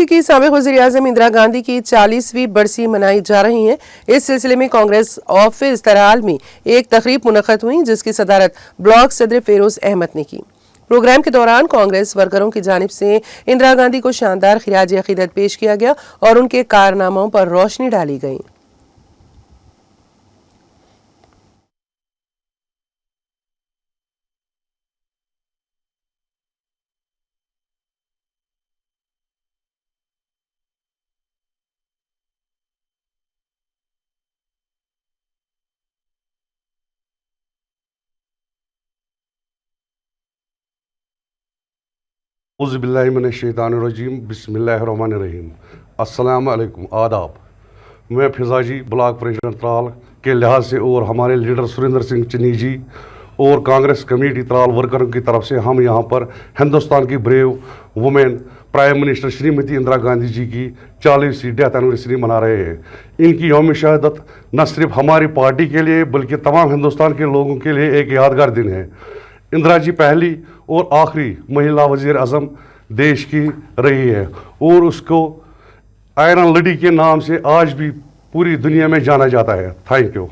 ملک کی سابق وزیر اعظم اندرا گاندھی کی 40ویں برسی منائی جا رہی ہے۔ اس سلسلے میں کانگریس آفس ترال میں ایک تقریب منعقد ہوئی جس کی صدارت بلاک صدر فیروز احمد نے کی۔ پروگرام کے دوران کانگریس ورکروں کی جانب سے اندرا گاندھی کو شاندار خراج عقیدت پیش کیا گیا اور ان کے کارناموں پر روشنی ڈالی گئی۔ اعوذ باللہ من الشیطان الرجیم، بسم اللہ الرحمن الرحیم۔ السلام علیکم، آداب۔ میں فضا جی بلاک پریزیڈنٹ ترال کے لحاظ سے اور ہمارے لیڈر سریندر سنگھ چنی جی اور کانگریس کمیٹی ترال ورکروں کی طرف سے ہم یہاں پر ہندوستان کی brave woman prime minister Shrimati Indira Gandhi ji کی 40ویں ڈیتھ اینیورسری منا رہے ہیں۔ ان کی یوم شہادت نہ صرف ہماری پارٹی کے لیے بلکہ تمام ہندوستان کے لوگوں کے لیے ایک یادگار دن ہے۔ اندرا جی پہلی اور آخری مہیلا وزیر اعظم دیش کی رہی ہے اور اس کو آئرن لیڈی کے نام سے آج بھی پوری دنیا میں جانا جاتا ہے۔ Thank you.